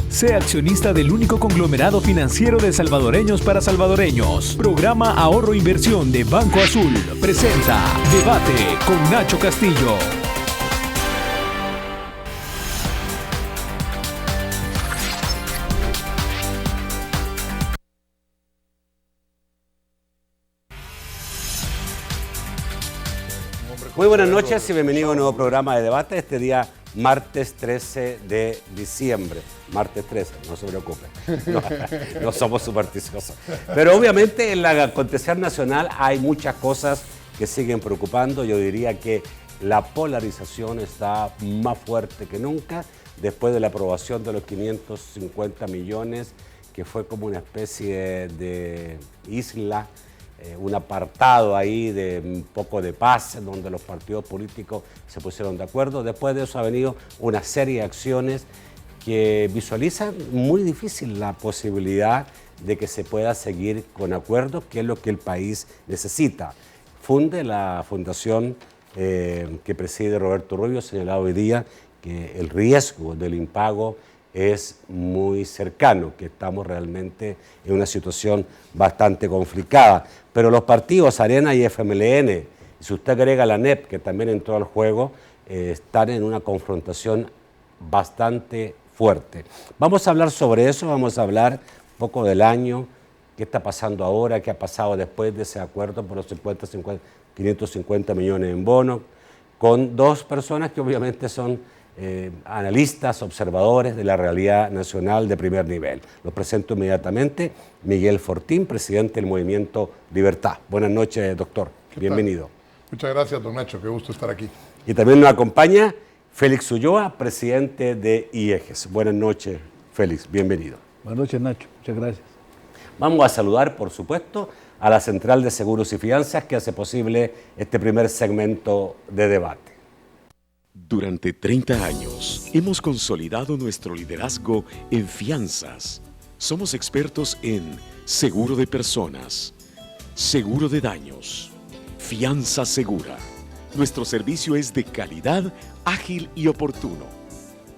Sea accionista del único conglomerado financiero de salvadoreños para salvadoreños. Programa Ahorro Inversión de Banco Azul presenta Debate con Nacho Castillo. Muy buenas noches y bienvenido a un nuevo programa de debate este día martes 13 de diciembre. Martes 13, no se preocupen, no somos supersticiosos. Pero obviamente en la acontecer nacional hay muchas cosas que siguen preocupando. Yo diría que la polarización está más fuerte que nunca después de la aprobación de los 550 millones, que fue como una especie de isla, un apartado ahí de un poco de paz, donde los partidos políticos se pusieron de acuerdo. Después de eso ha venido una serie de acciones que visualizan muy difícil la posibilidad de que se pueda seguir con acuerdos, que es lo que el país necesita. Funde la fundación que preside Roberto Rubio, señalado hoy día que el riesgo del impago es muy cercano, que estamos realmente en una situación bastante complicada. Pero los partidos Arena y FMLN, y si usted agrega la ANEP, que también entró al juego, están en una confrontación bastante fuerte. Vamos a hablar sobre eso, vamos a hablar un poco del año, qué está pasando ahora, qué ha pasado después de ese acuerdo por los 550 millones en bonos, con dos personas que obviamente son analistas, observadores de la realidad nacional de primer nivel. Los presento inmediatamente. Miguel Fortín, presidente del Movimiento Libertad. Buenas noches, doctor. Bienvenido. Muchas gracias, don Nacho. Qué gusto estar aquí. Y también nos acompaña Félix Ulloa, presidente de IEGES. Buenas noches, Félix. Bienvenido. Buenas noches, Nacho. Muchas gracias. Vamos a saludar, por supuesto, a la Central de Seguros y Fianzas, que hace posible este primer segmento de debate. Durante 30 años hemos consolidado nuestro liderazgo en fianzas. Somos expertos en seguro de personas, seguro de daños, fianza segura. Nuestro servicio es de calidad, ágil y oportuno.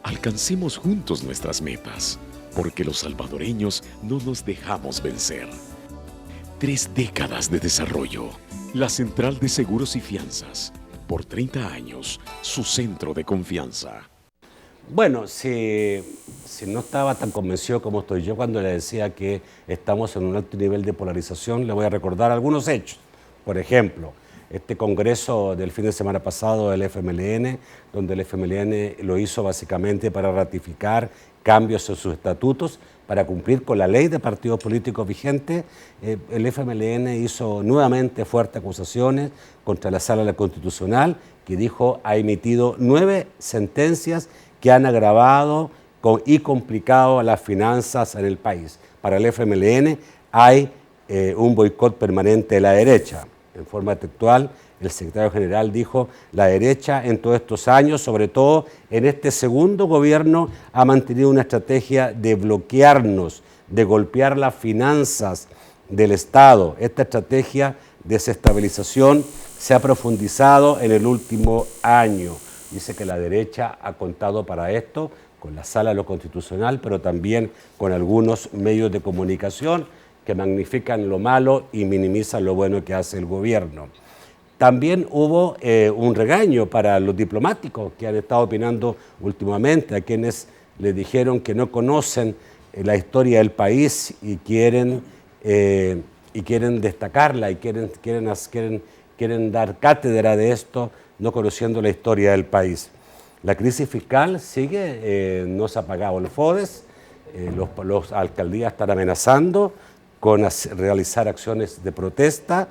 Alcancemos juntos nuestras metas, porque los salvadoreños no nos dejamos vencer. 3 décadas de desarrollo. La Central de Seguros y Fianzas. Por 30 años, su centro de confianza. Bueno, si no estaba tan convencido como estoy yo cuando le decía que estamos en un alto nivel de polarización, le voy a recordar algunos hechos. Por ejemplo, este congreso del fin de semana pasado del FMLN, donde el FMLN lo hizo básicamente para ratificar cambios en sus estatutos, para cumplir con la ley de partidos políticos vigente. El FMLN hizo nuevamente fuertes acusaciones contra la Sala Constitucional, que dijo ha emitido 9 sentencias que han agravado y complicado las finanzas en el país. Para el FMLN hay un boicot permanente de la derecha. En forma textual, el secretario general dijo: la derecha en todos estos años, sobre todo en este segundo gobierno, ha mantenido una estrategia de bloquearnos, de golpear las finanzas del Estado. Esta estrategia de desestabilización se ha profundizado en el último año. Dice que la derecha ha contado para esto con la Sala de lo Constitucional, pero también con algunos medios de comunicación que magnifican lo malo y minimizan lo bueno que hace el gobierno. También hubo un regaño para los diplomáticos que han estado opinando últimamente, a quienes les dijeron que no conocen la historia del país y quieren destacarla y quieren dar cátedra de esto, no conociendo la historia del país. La crisis fiscal sigue, no se ha pagado el FODES, los alcaldías están amenazando con realizar acciones de protesta.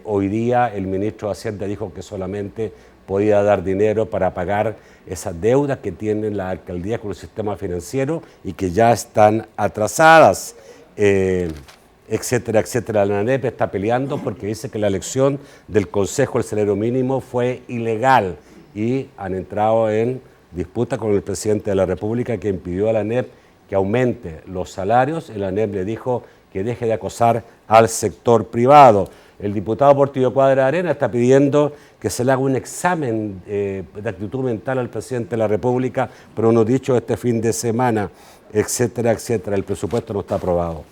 Hoy día el ministro de Hacienda dijo que solamente podía dar dinero para pagar esas deudas que tienen las alcaldías con el sistema financiero y que ya están atrasadas, etcétera, etcétera. La ANEP está peleando porque dice que la elección del Consejo del Salario Mínimo fue ilegal y han entrado en disputa con el presidente de la República, que impidió a la ANEP que aumente los salarios. El ANEP le dijo que deje de acosar al sector privado. El diputado Portillo Cuadra Arena está pidiendo que se le haga un examen de actitud mental al presidente de la República por unos dichos este fin de semana, etcétera, etcétera. El presupuesto no está aprobado.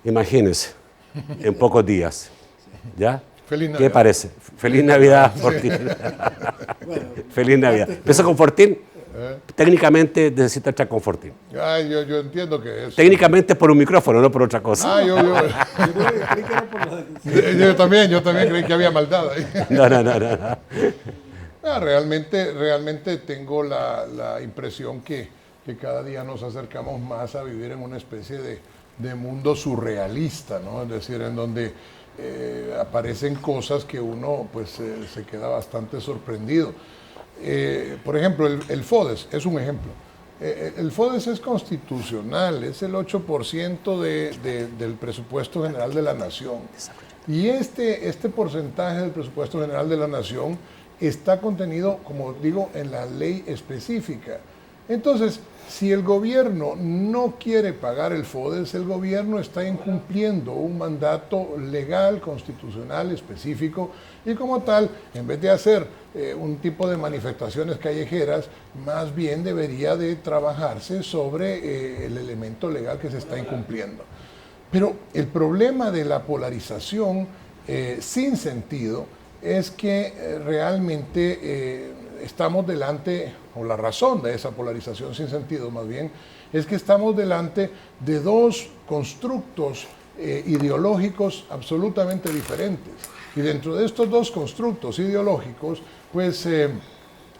Imagínense, en pocos días. ¿Ya? Feliz Navidad. ¿Qué parece? Feliz Navidad, Fortín. Feliz Navidad. ¿Empieza con Fortín? Técnicamente necesita estar con Fortín. Ay, yo entiendo que es... Técnicamente es por un micrófono, no por otra cosa. Ah, yo también creí que había maldad ahí. No. Realmente tengo la impresión que cada día nos acercamos más a vivir en una especie de mundo surrealista, ¿no? Es decir, en donde aparecen cosas que uno pues se queda bastante sorprendido. Por ejemplo, el FODES es un ejemplo. El FODES es constitucional, es el 8% del presupuesto general de la nación. Y este porcentaje del presupuesto general de la nación está contenido, como digo, en la ley específica. Entonces, si el gobierno no quiere pagar el FODES, el gobierno está incumpliendo un mandato legal, constitucional, específico, y como tal, en vez de hacer un tipo de manifestaciones callejeras, más bien debería de trabajarse sobre el elemento legal que se está incumpliendo. Pero el problema de la polarización sin sentido es que realmente estamos delante, o la razón de esa polarización sin sentido más bien, es que estamos delante de dos constructos ideológicos absolutamente diferentes. Y dentro de estos dos constructos ideológicos, pues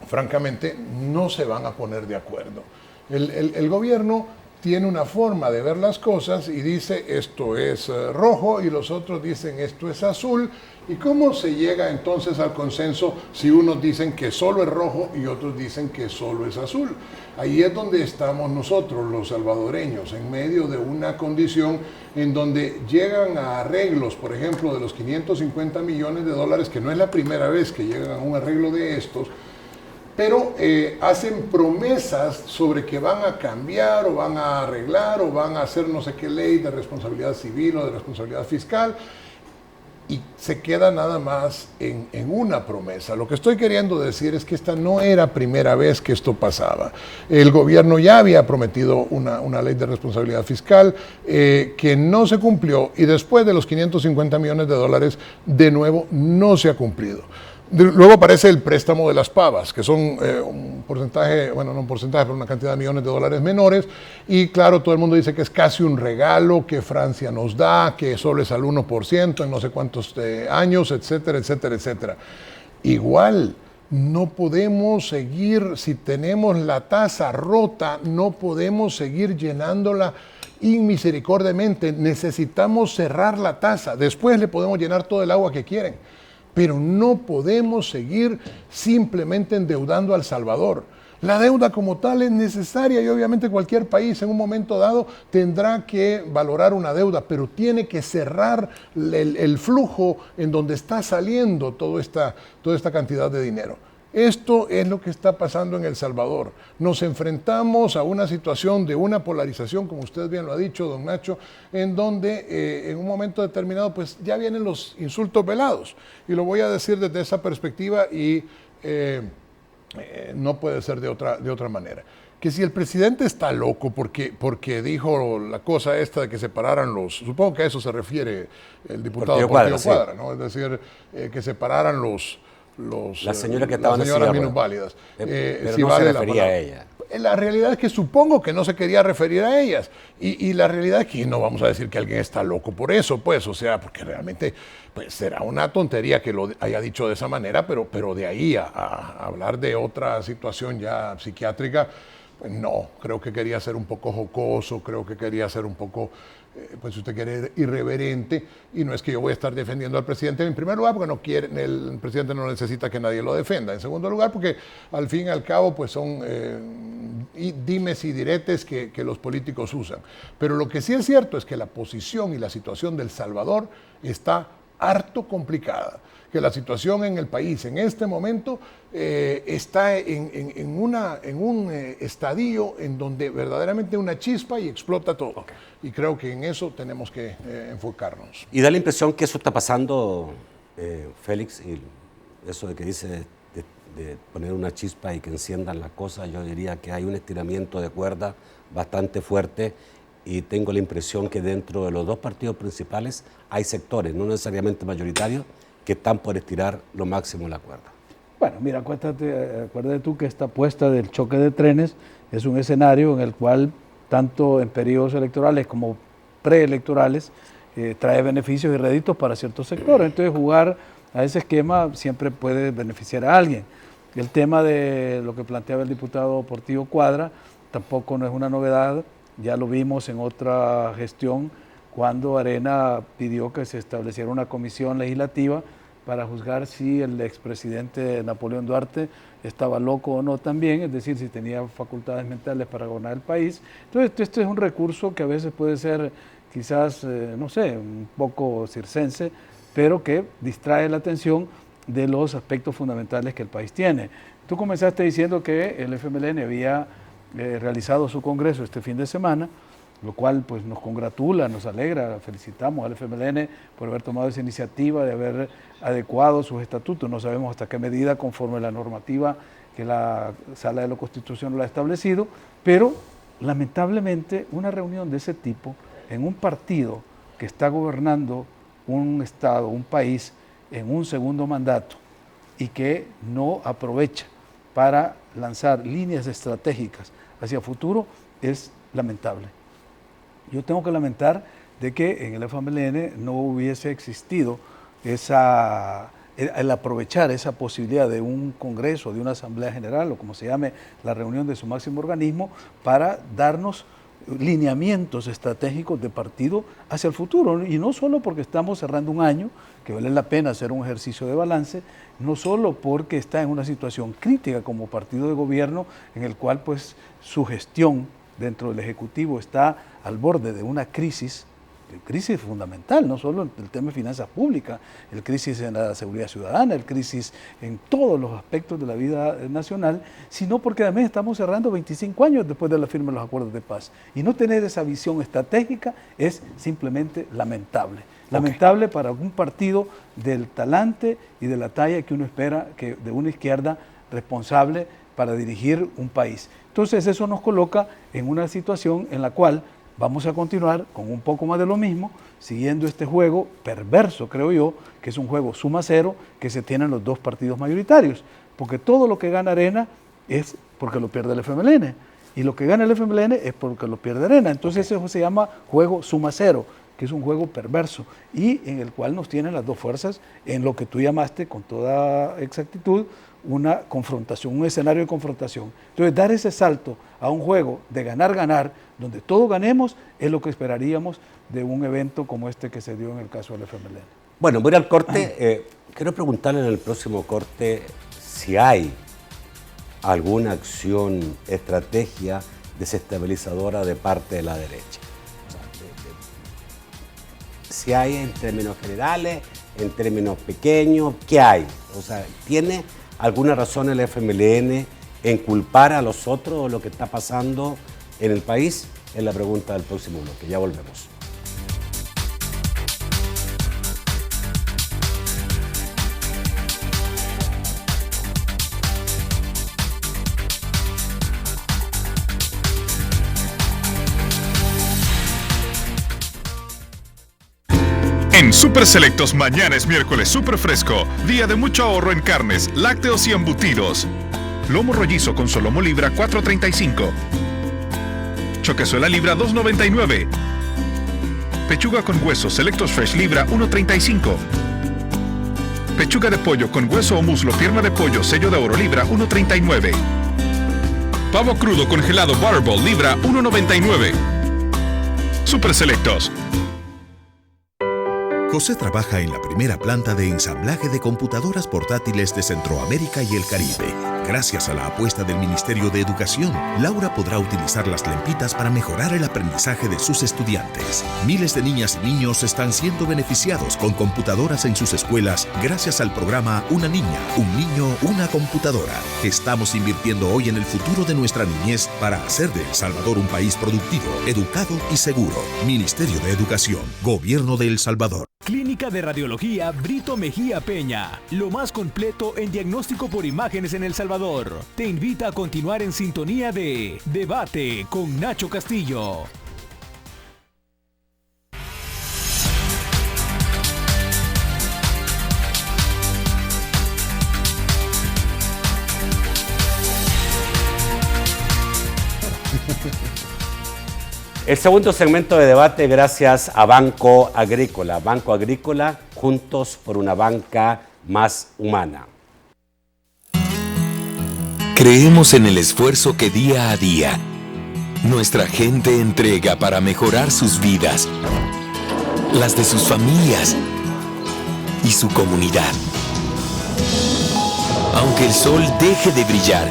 francamente no se van a poner de acuerdo. El gobierno tiene una forma de ver las cosas y dice esto es rojo y los otros dicen esto es azul. ¿Y cómo se llega entonces al consenso si unos dicen que solo es rojo y otros dicen que solo es azul? Ahí es donde estamos nosotros, los salvadoreños, en medio de una condición en donde llegan a arreglos, por ejemplo, de los 550 millones de dólares, que no es la primera vez que llegan a un arreglo de estos, pero hacen promesas sobre que van a cambiar o van a arreglar o van a hacer no sé qué ley de responsabilidad civil o de responsabilidad fiscal y se queda nada más en una promesa. Lo que estoy queriendo decir es que esta no era primera vez que esto pasaba. El gobierno ya había prometido una ley de responsabilidad fiscal que no se cumplió y después de los 550 millones de dólares de nuevo no se ha cumplido. Luego aparece el préstamo de las pavas, que son un porcentaje, bueno, no un porcentaje, pero una cantidad de millones de dólares menores. Y claro, todo el mundo dice que es casi un regalo que Francia nos da, que solo es al 1% en no sé cuántos años, etcétera, etcétera, etcétera. Igual, no podemos seguir, si tenemos la taza rota, no podemos seguir llenándola inmisericordiamente. Necesitamos cerrar la taza. Después le podemos llenar todo el agua que quieren. Pero no podemos seguir simplemente endeudando a El Salvador. La deuda como tal es necesaria y obviamente cualquier país en un momento dado tendrá que valorar una deuda, pero tiene que cerrar el flujo en donde está saliendo toda esta cantidad de dinero. Esto es lo que está pasando en El Salvador. Nos enfrentamos a una situación de una polarización, como usted bien lo ha dicho, don Nacho, en donde en un momento determinado pues ya vienen los insultos velados. Y lo voy a decir desde esa perspectiva y no puede ser de otra manera. Que si el presidente está loco porque dijo la cosa esta de que separaran supongo que a eso se refiere el diputado Portillo Cuadra, ¿no? Es decir, que separaran las señoras que estaban señoras minusválidas. Pero si no vale se refería a ella. La realidad es que supongo que no se quería referir a ellas. Y la realidad es que no vamos a decir que alguien está loco por eso, pues, o sea, porque realmente pues, será una tontería que lo haya dicho de esa manera, pero de ahí a hablar de otra situación ya psiquiátrica, pues no, creo que quería ser un poco jocoso, creo que quería ser un poco, pues si usted quiere, irreverente, y no es que yo voy a estar defendiendo al presidente en primer lugar, porque el presidente no necesita que nadie lo defenda, en segundo lugar, porque al fin y al cabo, pues son dimes y diretes que los políticos usan. Pero lo que sí es cierto es que la posición y la situación de El Salvador está harto complicada, que la situación en el país en este momento está en un estadio en donde verdaderamente una chispa y explota todo. Okay. Y creo que en eso tenemos que enfocarnos. Y da la impresión que eso está pasando, Félix, y eso de que dice de poner una chispa y que enciendan las cosas, yo diría que hay un estiramiento de cuerda bastante fuerte, y tengo la impresión que dentro de los dos partidos principales hay sectores, no necesariamente mayoritarios, que están por estirar lo máximo la cuerda. Bueno, mira, acuérdate tú que esta apuesta del choque de trenes es un escenario en el cual, tanto en periodos electorales como preelectorales, trae beneficios y réditos para ciertos sectores. Entonces, jugar a ese esquema siempre puede beneficiar a alguien. El tema de lo que planteaba el diputado Portillo Cuadra tampoco no es una novedad. Ya lo vimos en otra gestión cuando Arena pidió que se estableciera una comisión legislativa para juzgar si el expresidente Napoleón Duarte estaba loco o no también, es decir, si tenía facultades mentales para gobernar el país. Entonces, este es un recurso que a veces puede ser quizás, no sé, un poco circense, pero que distrae la atención de los aspectos fundamentales que el país tiene. Tú comenzaste diciendo que el FMLN había realizado su congreso este fin de semana, lo cual pues nos congratula, nos alegra, felicitamos al FMLN por haber tomado esa iniciativa de haber adecuado sus estatutos. No sabemos hasta qué medida conforme la normativa que la Sala de la Constitución lo ha establecido, pero lamentablemente una reunión de ese tipo en un partido que está gobernando un estado, un país en un segundo mandato y que no aprovecha para lanzar líneas estratégicas hacia el futuro, es lamentable. Yo tengo que lamentar de que en el FMLN no hubiese existido el aprovechar esa posibilidad de un congreso, de una asamblea general o como se llame la reunión de su máximo organismo, para darnos lineamientos estratégicos de partido hacia el futuro, y no solo porque estamos cerrando un año, que vale la pena hacer un ejercicio de balance, no solo porque está en una situación crítica como partido de gobierno en el cual pues su gestión dentro del Ejecutivo está al borde de una crisis fundamental, no solo el tema de finanzas públicas, el crisis en la seguridad ciudadana, el crisis en todos los aspectos de la vida nacional, sino porque además estamos cerrando 25 años después de la firma de los acuerdos de paz. Y no tener esa visión estratégica es simplemente lamentable. Lamentable para un partido del talante y de la talla que uno espera que de una izquierda responsable para dirigir un país. Entonces eso nos coloca en una situación en la cual vamos a continuar con un poco más de lo mismo, siguiendo este juego perverso, creo yo, que es un juego suma cero que se tienen los dos partidos mayoritarios, porque todo lo que gana Arena es porque lo pierde el FMLN, y lo que gana el FMLN es porque lo pierde Arena. Entonces eso se llama juego suma cero, que es un juego perverso, y en el cual nos tienen las dos fuerzas en lo que tú llamaste con toda exactitud una confrontación, un escenario de confrontación. Entonces, dar ese salto a un juego de ganar-ganar, donde todos ganemos, es lo que esperaríamos de un evento como este que se dio en el caso del FMLN. Bueno, voy al corte. Quiero preguntarle en el próximo corte si hay alguna acción, estrategia desestabilizadora de parte de la derecha. O sea, si hay en términos generales, en términos pequeños, ¿qué hay? O sea, ¿tiene alguna razón el FMLN en culpar a los otros de lo que está pasando en el país? Es la pregunta del próximo bloque. Ya volvemos. En Super Selectos mañana es miércoles súper fresco, día de mucho ahorro en carnes, lácteos y embutidos. Lomo rollizo con solomo libra $4.35. Choquezuela libra $2.99. Pechuga con hueso Selectos Fresh libra $1.35. Pechuga de pollo con hueso o muslo pierna de pollo sello de oro libra $1.39. Pavo crudo congelado Butterball libra $1.99. Super Selectos. José trabaja en la primera planta de ensamblaje de computadoras portátiles de Centroamérica y el Caribe. Gracias a la apuesta del Ministerio de Educación, Laura podrá utilizar las lempitas para mejorar el aprendizaje de sus estudiantes. Miles de niñas y niños están siendo beneficiados con computadoras en sus escuelas gracias al programa Una Niña, un niño, una computadora. Estamos invirtiendo hoy en el futuro de nuestra niñez para hacer de El Salvador un país productivo, educado y seguro. Ministerio de Educación, Gobierno de El Salvador. Clínica de Radiología Brito Mejía Peña, lo más completo en diagnóstico por imágenes en El Salvador. Te invita a continuar en sintonía de Debate con Nacho Castillo. El segundo segmento de debate gracias a Banco Agrícola. Banco Agrícola, juntos por una banca más humana. Creemos en el esfuerzo que día a día nuestra gente entrega para mejorar sus vidas, las de sus familias y su comunidad. Aunque el sol deje de brillar,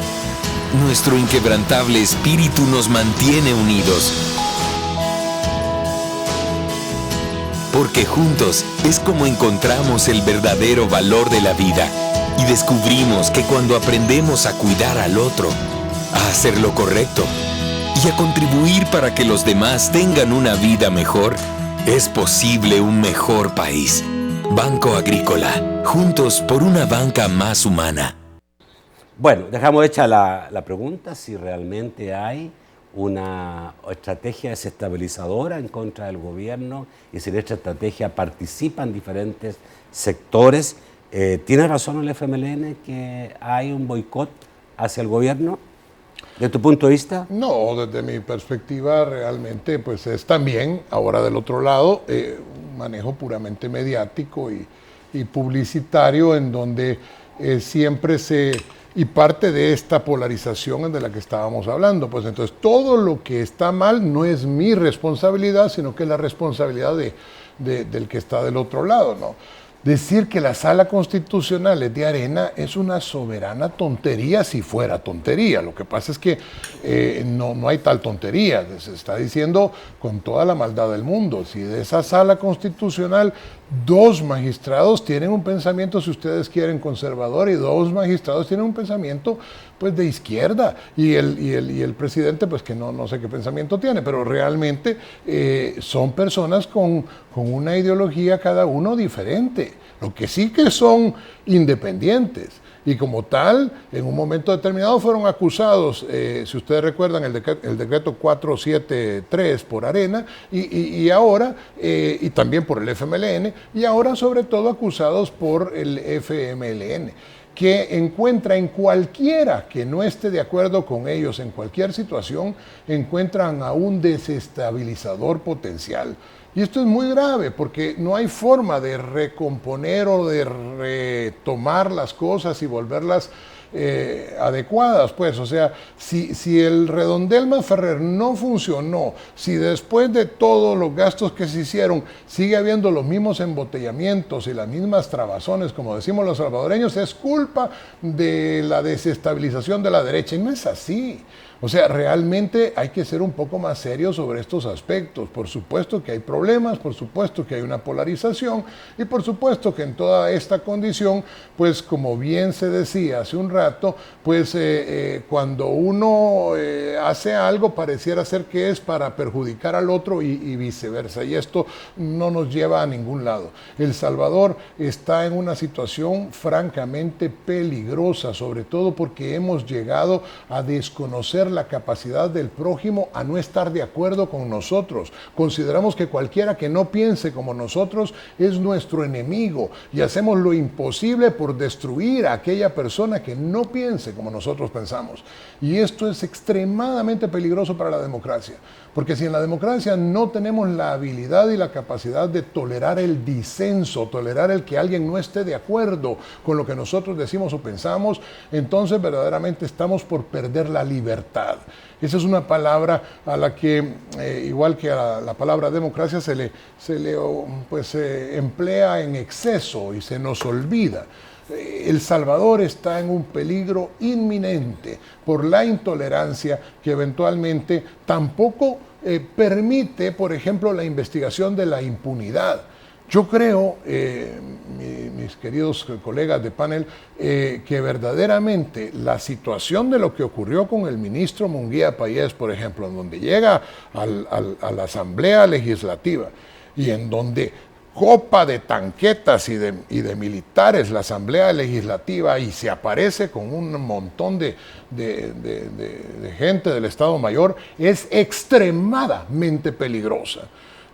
nuestro inquebrantable espíritu nos mantiene unidos. Porque juntos es como encontramos el verdadero valor de la vida y descubrimos que cuando aprendemos a cuidar al otro, a hacer lo correcto y a contribuir para que los demás tengan una vida mejor, es posible un mejor país. Banco Agrícola, juntos por una banca más humana. Bueno, dejamos hecha la pregunta si realmente hay una estrategia desestabilizadora en contra del gobierno y si en esta estrategia participan diferentes sectores. ¿Tiene razón el FMLN que hay un boicot hacia el gobierno? ¿De tu punto de vista? No, desde mi perspectiva realmente pues es también, ahora del otro lado, un manejo puramente mediático y publicitario en donde siempre y parte de esta polarización de la que estábamos hablando. Pues entonces todo lo que está mal no es mi responsabilidad, sino que es la responsabilidad del que está del otro lado, ¿no? Decir que la sala constitucional es de Arena es una soberana tontería si fuera tontería. Lo que pasa es que no hay tal tontería. Se está diciendo con toda la maldad del mundo. Si de esa sala constitucional 2 magistrados tienen un pensamiento, si ustedes quieren, conservador, y 2 magistrados tienen un pensamiento pues de izquierda, y el presidente pues que no sé qué pensamiento tiene, pero realmente son personas con una ideología cada uno diferente, lo que sí que son independientes, y como tal, en un momento determinado fueron acusados, si ustedes recuerdan el decreto 473 por Arena, y ahora, y también por el FMLN, y ahora sobre todo acusados por el FMLN, que encuentra en cualquiera que no esté de acuerdo con ellos en cualquier situación, encuentran a un desestabilizador potencial. Y esto es muy grave porque no hay forma de recomponer o de retomar las cosas y volverlas adecuadas, pues. O sea, si el redondel Masferrer no funcionó, si después de todos los gastos que se hicieron sigue habiendo los mismos embotellamientos y las mismas trabazones, como decimos los salvadoreños, es culpa de la desestabilización de la derecha, y no es así. O sea, realmente hay que ser un poco más serios sobre estos aspectos. Por supuesto que hay problemas, por supuesto que hay una polarización, y por supuesto que en toda esta condición, pues como bien se decía hace un rato, pues cuando uno hace algo pareciera ser que es para perjudicar al otro y viceversa, y esto no nos lleva a ningún lado. El Salvador está en una situación francamente peligrosa, sobre todo porque hemos llegado a desconocer la capacidad del prójimo a no estar de acuerdo con nosotros. Consideramos que cualquiera que no piense como nosotros es nuestro enemigo y hacemos lo imposible por destruir a aquella persona que no piense como nosotros pensamos. Y esto es extremadamente peligroso para la democracia, porque si en la democracia no tenemos la habilidad y la capacidad de tolerar el disenso, tolerar el que alguien no esté de acuerdo con lo que nosotros decimos o pensamos, entonces verdaderamente estamos por perder la libertad. Esa es una palabra a la que, igual que a la palabra democracia, se le emplea en exceso y se nos olvida. El Salvador está en un peligro inminente por la intolerancia que eventualmente tampoco permite, por ejemplo, la investigación de la impunidad. Yo creo, mis queridos colegas de panel, que verdaderamente la situación de lo que ocurrió con el ministro Munguía Payés, por ejemplo, en donde llega a la Asamblea Legislativa y en donde copa de tanquetas y de militares la Asamblea Legislativa y se aparece con un montón de gente del Estado Mayor, es extremadamente peligrosa.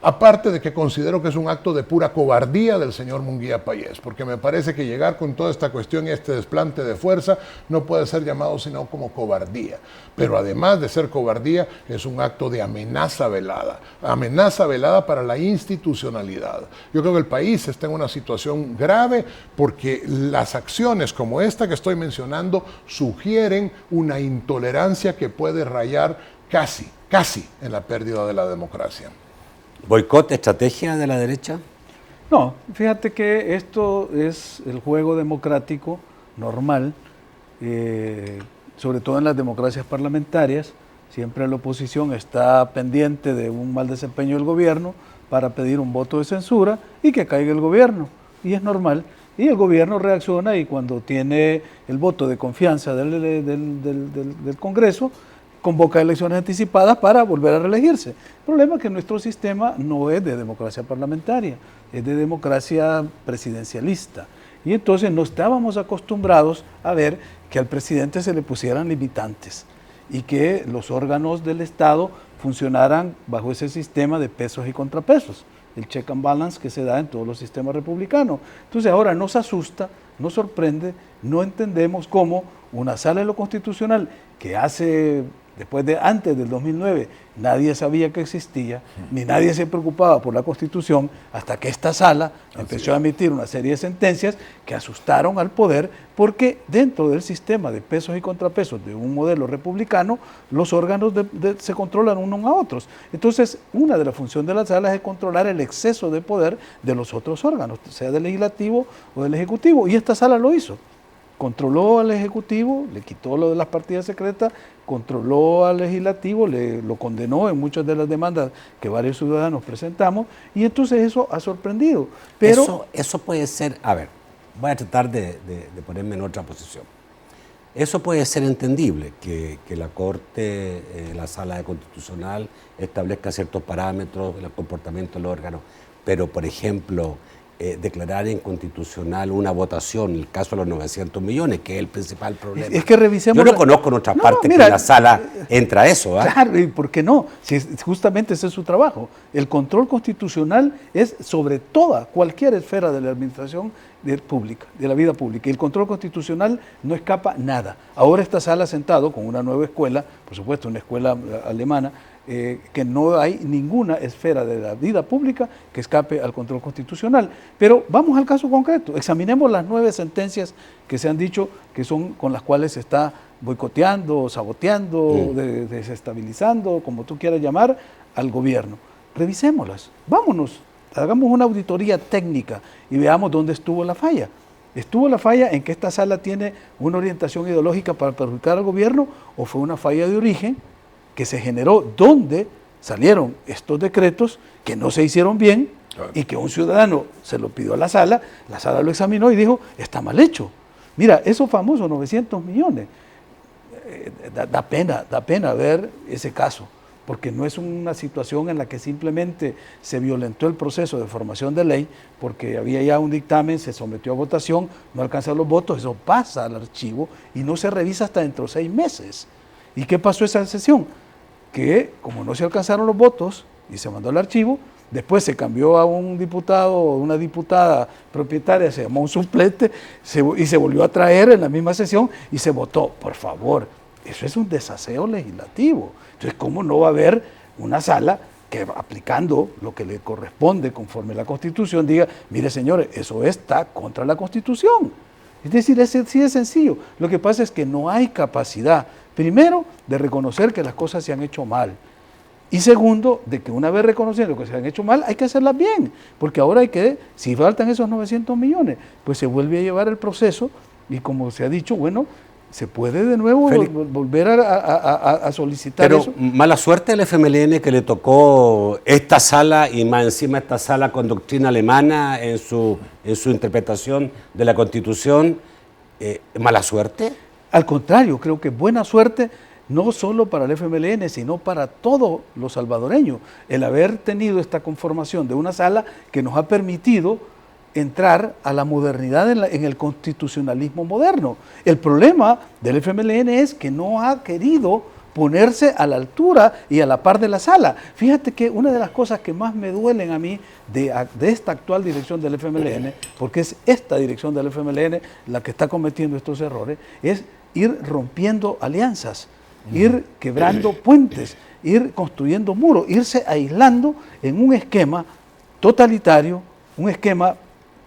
Aparte de que considero que es un acto de pura cobardía del señor Munguía Payés, porque me parece que llegar con toda esta cuestión y este desplante de fuerza no puede ser llamado sino como cobardía. Pero además de ser cobardía, es un acto de amenaza velada para la institucionalidad. Yo creo que el país está en una situación grave porque las acciones como esta que estoy mencionando sugieren una intolerancia que puede rayar casi en la pérdida de la democracia. ¿Boicot, estrategia de la derecha? No, fíjate que esto es el juego democrático normal, sobre todo en las democracias parlamentarias. Siempre la oposición está pendiente de un mal desempeño del gobierno para pedir un voto de censura y que caiga el gobierno. Y es normal. Y el gobierno reacciona y cuando tiene el voto de confianza del Congreso, convoca elecciones anticipadas para volver a reelegirse. El problema es que nuestro sistema no es de democracia parlamentaria, es de democracia presidencialista. Y entonces no estábamos acostumbrados a ver que al presidente se le pusieran limitantes y que los órganos del Estado funcionaran bajo ese sistema de pesos y contrapesos, el check and balance que se da en todos los sistemas republicanos. Entonces ahora nos asusta, nos sorprende, no entendemos cómo una sala de lo constitucional que antes del 2009, nadie sabía que existía, ni nadie se preocupaba por la Constitución, hasta que esta sala empezó a emitir una serie de sentencias que asustaron al poder, porque dentro del sistema de pesos y contrapesos de un modelo republicano, los órganos se controlan unos a otros. Entonces, una de las funciones de la sala es controlar el exceso de poder de los otros órganos, sea del legislativo o del ejecutivo, y esta sala lo hizo. Controló al Ejecutivo, le quitó lo de las partidas secretas, controló al Legislativo, lo condenó en muchas de las demandas que varios ciudadanos presentamos, y entonces eso ha sorprendido. Pero eso puede ser, a ver, voy a tratar de ponerme en otra posición. Eso puede ser entendible, que la Corte, la Sala Constitucional, establezca ciertos parámetros del comportamiento del órgano, pero, por ejemplo, declarar inconstitucional una votación, el caso de los 900 millones, que es el principal problema. Es que revisemos... Yo no conozco en otra parte que la sala entra a eso. Claro, ¿y por qué no? Si justamente ese es su trabajo. El control constitucional es sobre cualquier esfera de la administración pública, de la vida pública. Y el control constitucional no escapa nada. Ahora esta sala ha sentado con una nueva escuela, por supuesto una escuela alemana, que no hay ninguna esfera de la vida pública que escape al control constitucional. Pero vamos al caso concreto, examinemos las 9 sentencias que se han dicho que son con las cuales se está boicoteando, saboteando, desestabilizando, como tú quieras llamar, al gobierno. Revisémoslas, vámonos, hagamos una auditoría técnica y veamos dónde estuvo la falla. ¿Estuvo la falla en que esta sala tiene una orientación ideológica para perjudicar al gobierno o fue una falla de origen que se generó donde salieron estos decretos que no se hicieron bien y que un ciudadano se lo pidió a la sala lo examinó y dijo, está mal hecho? Mira, esos famosos 900 millones, da pena ver ese caso, porque no es una situación en la que simplemente se violentó el proceso de formación de ley, porque había ya un dictamen, se sometió a votación, no alcanzaron los votos, eso pasa al archivo y no se revisa hasta dentro de 6 meses. ¿Y qué pasó esa sesión? Que como no se alcanzaron los votos y se mandó al archivo, después se cambió a un diputado o una diputada propietaria, se llamó un suplente, y se volvió a traer en la misma sesión y se votó. Por favor, eso es un desaseo legislativo. Entonces, ¿cómo no va a haber una sala que, aplicando lo que le corresponde conforme a la Constitución, diga, mire señores, eso está contra la Constitución? Es decir, sí es sencillo. Lo que pasa es que no hay capacidad, primero, de reconocer que las cosas se han hecho mal. Y segundo, de que una vez reconociendo que se han hecho mal, hay que hacerlas bien, porque ahora hay que, si faltan esos 900 millones, pues se vuelve a llevar el proceso y como se ha dicho, bueno, se puede de nuevo volver a solicitar pero eso. Mala suerte el FMLN que le tocó esta sala y más encima esta sala con doctrina alemana en su interpretación de la Constitución. ¿Mala suerte? Al contrario, creo que buena suerte no solo para el FMLN, sino para todos los salvadoreños, el haber tenido esta conformación de una sala que nos ha permitido entrar a la modernidad en el constitucionalismo moderno. El problema del FMLN es que no ha querido ponerse a la altura y a la par de la sala. Fíjate que una de las cosas que más me duelen a mí de esta actual dirección del FMLN, porque es esta dirección del FMLN la que está cometiendo estos errores, es ir rompiendo alianzas, ir quebrando puentes, ir construyendo muros, irse aislando en un esquema totalitario, un esquema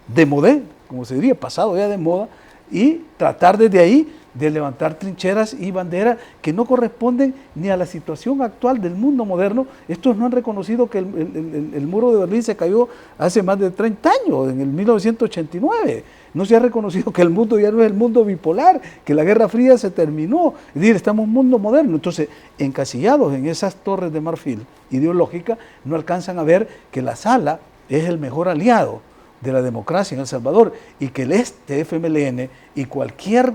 de modé, como se diría, pasado ya de moda, y tratar desde ahí de levantar trincheras y banderas que no corresponden ni a la situación actual del mundo moderno. Estos no han reconocido que el muro de Berlín se cayó hace más de 30 años, en el 1989. No se ha reconocido que el mundo ya no es el mundo bipolar, que la Guerra Fría se terminó. Es decir, estamos en un mundo moderno. Entonces, encasillados en esas torres de marfil ideológicas, no alcanzan a ver que la sala es el mejor aliado de la democracia en El Salvador y que el FMLN y cualquier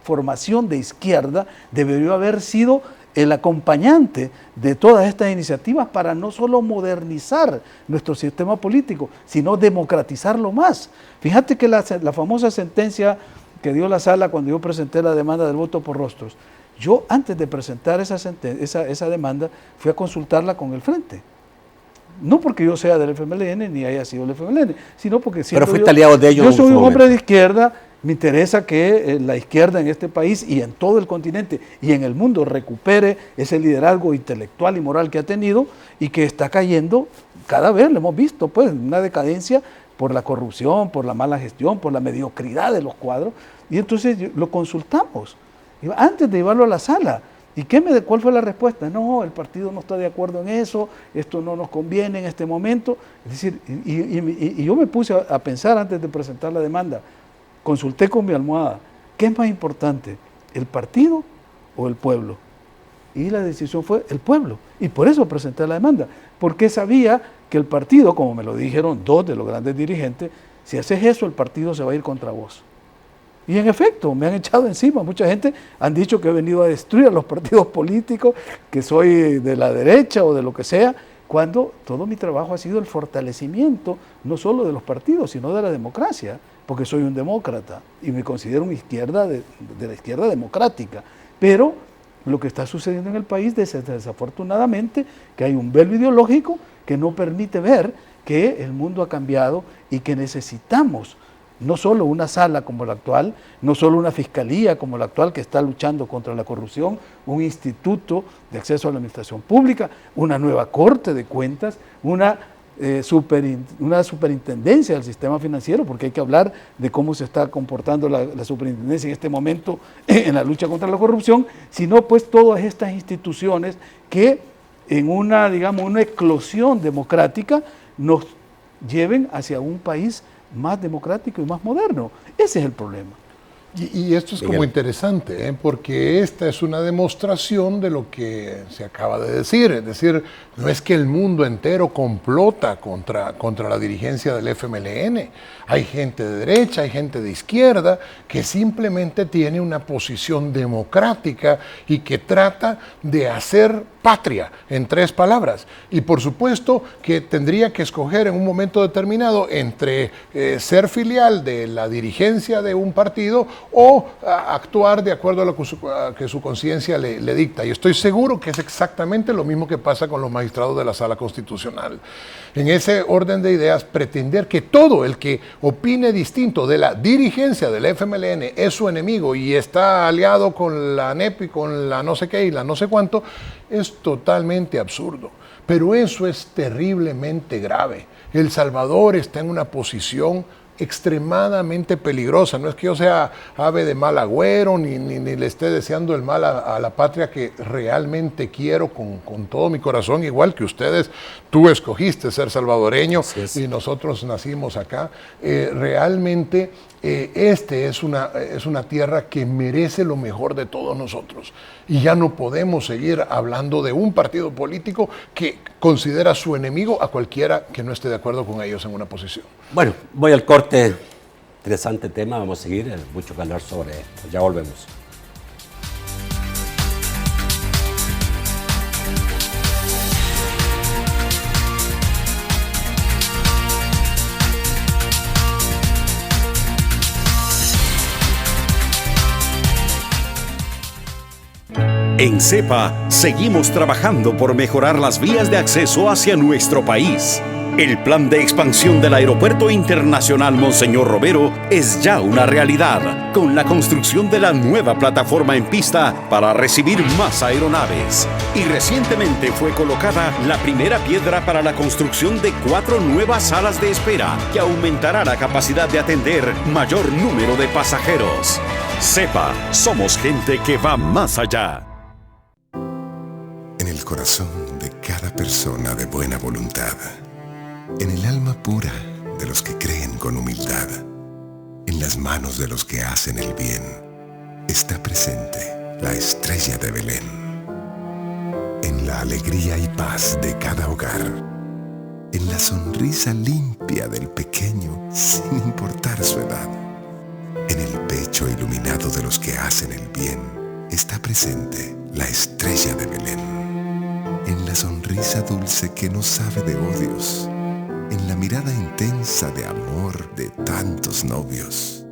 formación de izquierda debería haber sido el acompañante de todas estas iniciativas para no solo modernizar nuestro sistema político, sino democratizarlo más. Fíjate que la famosa sentencia que dio la sala cuando yo presenté la demanda del voto por rostros, yo antes de presentar esa demanda fui a consultarla con el Frente. No porque yo sea del FMLN ni haya sido del FMLN, sino porque pero fuiste aliado de ellos. Yo soy un hombre de izquierda, me interesa que la izquierda en este país y en todo el continente y en el mundo recupere ese liderazgo intelectual y moral que ha tenido y que está cayendo cada vez, lo hemos visto, pues, una decadencia por la corrupción, por la mala gestión, por la mediocridad de los cuadros, y entonces lo consultamos antes de llevarlo a la sala. ¿Y cuál fue la respuesta? No, el partido no está de acuerdo en eso, esto no nos conviene en este momento. Es decir, y yo me puse a pensar antes de presentar la demanda, consulté con mi almohada, ¿qué es más importante, el partido o el pueblo? Y la decisión fue el pueblo, y por eso presenté la demanda, porque sabía que el partido, como me lo dijeron dos de los grandes dirigentes, si haces eso el partido se va a ir contra vos. Y en efecto, me han echado encima. Mucha gente han dicho que he venido a destruir a los partidos políticos, que soy de la derecha o de lo que sea, cuando todo mi trabajo ha sido el fortalecimiento, no solo de los partidos, sino de la democracia, porque soy un demócrata y me considero una izquierda de la izquierda democrática. Pero lo que está sucediendo en el país, desafortunadamente, que hay un velo ideológico que no permite ver que el mundo ha cambiado y que necesitamos no solo una sala como la actual, no solo una fiscalía como la actual que está luchando contra la corrupción, un instituto de acceso a la administración pública, una nueva corte de cuentas, una superintendencia del sistema financiero, porque hay que hablar de cómo se está comportando la superintendencia en este momento en la lucha contra la corrupción, sino pues todas estas instituciones que en una eclosión democrática nos lleven hacia un país más democrático y más moderno. Ese es el problema. Y esto es como interesante, porque esta es una demostración de lo que se acaba de decir. Es decir, no es que el mundo entero complota contra la dirigencia del FMLN. Hay gente de derecha, hay gente de izquierda que simplemente tiene una posición democrática y que trata de hacer patria, en 3 palabras. Y por supuesto que tendría que escoger en un momento determinado entre ser filial de la dirigencia de un partido o actuar de acuerdo a lo que su conciencia le dicta. Y estoy seguro que es exactamente lo mismo que pasa con los magistrados de la Sala Constitucional. En ese orden de ideas, pretender que todo el que opine distinto de la dirigencia del FMLN es su enemigo y está aliado con la ANEP y con la no sé qué y la no sé cuánto, es totalmente absurdo. Pero eso es terriblemente grave. El Salvador está en una posición extremadamente peligrosa. No es que yo sea ave de mal agüero, ni le esté deseando el mal a la patria que realmente quiero con todo mi corazón, igual que ustedes. Tú escogiste ser salvadoreño y nosotros nacimos acá. Realmente es una tierra que merece lo mejor de todos nosotros. Y ya no podemos seguir hablando de un partido político que considera su enemigo a cualquiera que no esté de acuerdo con ellos en una posición. Bueno, voy al corte. Interesante tema, vamos a seguir. Mucho que hablar sobre esto. Ya volvemos. En CEPA seguimos trabajando por mejorar las vías de acceso hacia nuestro país. El plan de expansión del Aeropuerto Internacional Monseñor Romero es ya una realidad, con la construcción de la nueva plataforma en pista para recibir más aeronaves. Y recientemente fue colocada la primera piedra para la construcción de 4 nuevas salas de espera, que aumentará la capacidad de atender mayor número de pasajeros. CEPA, somos gente que va más allá. En el corazón de cada persona de buena voluntad, en el alma pura de los que creen con humildad, en las manos de los que hacen el bien, está presente la estrella de Belén. En la alegría y paz de cada hogar, en la sonrisa limpia del pequeño sin importar su edad, en el pecho iluminado de los que hacen el bien, está presente la estrella de Belén. En la sonrisa dulce que no sabe de odios, en la mirada intensa de amor de tantos novios,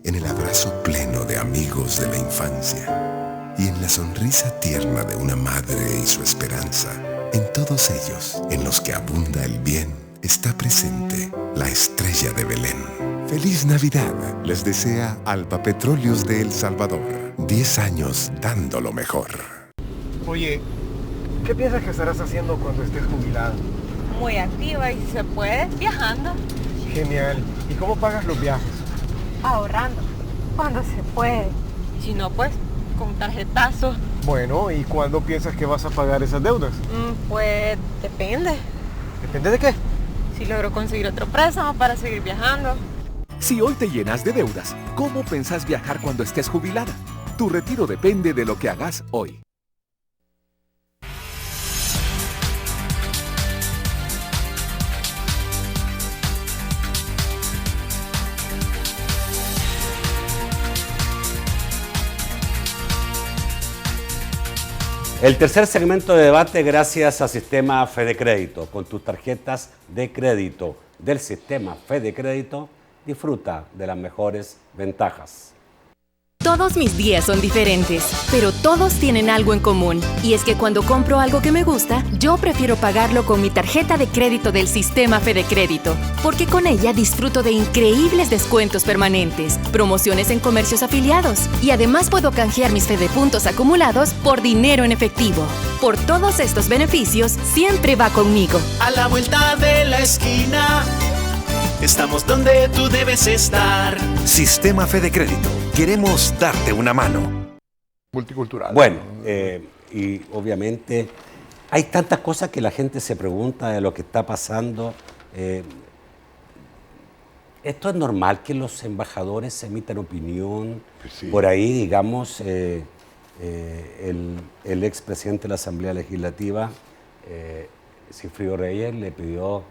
en el abrazo pleno de amigos de la infancia y en la sonrisa tierna de una madre y su esperanza. En todos ellos, en los que abunda el bien, está presente la estrella de Belén. ¡Feliz Navidad! Les desea Alba Petróleos de El Salvador. 10 años dando lo mejor. Oye, ¿qué piensas que estarás haciendo cuando estés jubilada? Muy activa y si se puede, viajando. Genial. ¿Y cómo pagas los viajes? Ahorrando, cuando se puede. Si no, pues, con tarjetazo. Bueno, ¿y cuándo piensas que vas a pagar esas deudas? Pues, depende. ¿Depende de qué? Si logro conseguir otro préstamo para seguir viajando. Si hoy te llenas de deudas, ¿cómo pensás viajar cuando estés jubilada? Tu retiro depende de lo que hagas hoy. El tercer segmento de debate gracias al sistema Fede Crédito. Con tus tarjetas de crédito del sistema Fede Crédito, disfruta de las mejores ventajas. Todos mis días son diferentes, pero todos tienen algo en común. Y es que cuando compro algo que me gusta, yo prefiero pagarlo con mi tarjeta de crédito del sistema Fede Crédito. Porque con ella disfruto de increíbles descuentos permanentes, promociones en comercios afiliados. Y además puedo canjear mis Fede Puntos acumulados por dinero en efectivo. Por todos estos beneficios, siempre va conmigo. A la vuelta de la esquina, estamos donde tú debes estar. Sistema Fede Crédito. Queremos darte una mano. Multicultural. Bueno, y obviamente hay tantas cosas que la gente se pregunta de lo que está pasando. ¿Esto es normal que los embajadores emitan opinión? Pues sí. Por ahí, digamos, el expresidente de la Asamblea Legislativa, Sigfrido Reyes, le pidió,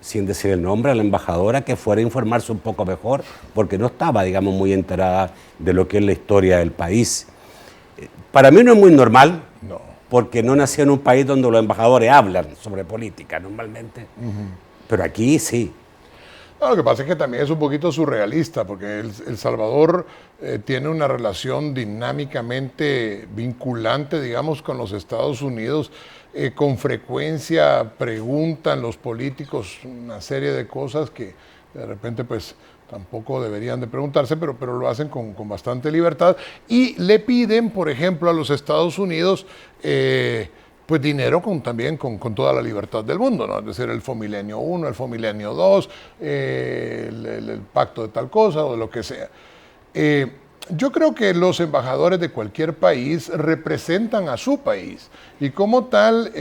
sin decir el nombre, a la embajadora que fuera a informarse un poco mejor, porque no estaba, digamos, muy enterada de lo que es la historia del país. Para mí no es muy normal, no, porque no nací en un país donde los embajadores hablan sobre política normalmente, pero aquí sí. No, lo que pasa es que también es un poquito surrealista, porque El Salvador tiene una relación dinámicamente vinculante, digamos, con los Estados Unidos. Con frecuencia preguntan los políticos una serie de cosas que de repente pues tampoco deberían de preguntarse, pero lo hacen con bastante libertad. Y le piden, por ejemplo, a los Estados Unidos pues dinero también con toda la libertad del mundo, ¿no? Es decir, el Fomilenio 1, el Fomilenio 2, el pacto de tal cosa o lo que sea. Yo creo que los embajadores de cualquier país representan a su país y como tal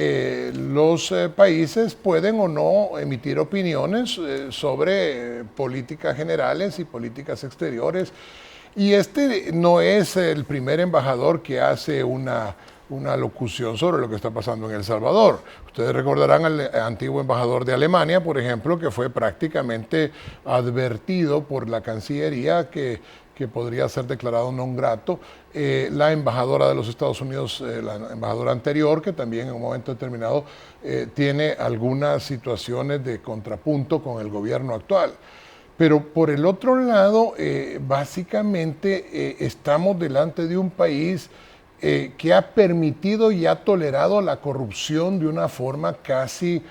los países pueden o no emitir opiniones sobre políticas generales y políticas exteriores. Y este no es el primer embajador que hace una locución sobre lo que está pasando en El Salvador. Ustedes recordarán al antiguo embajador de Alemania, por ejemplo, que fue prácticamente advertido por la Cancillería que podría ser declarado non grato. La embajadora de los Estados Unidos, la embajadora anterior, que también en un momento determinado tiene algunas situaciones de contrapunto con el gobierno actual. Pero por el otro lado, básicamente estamos delante de un país que ha permitido y ha tolerado la corrupción de una forma casi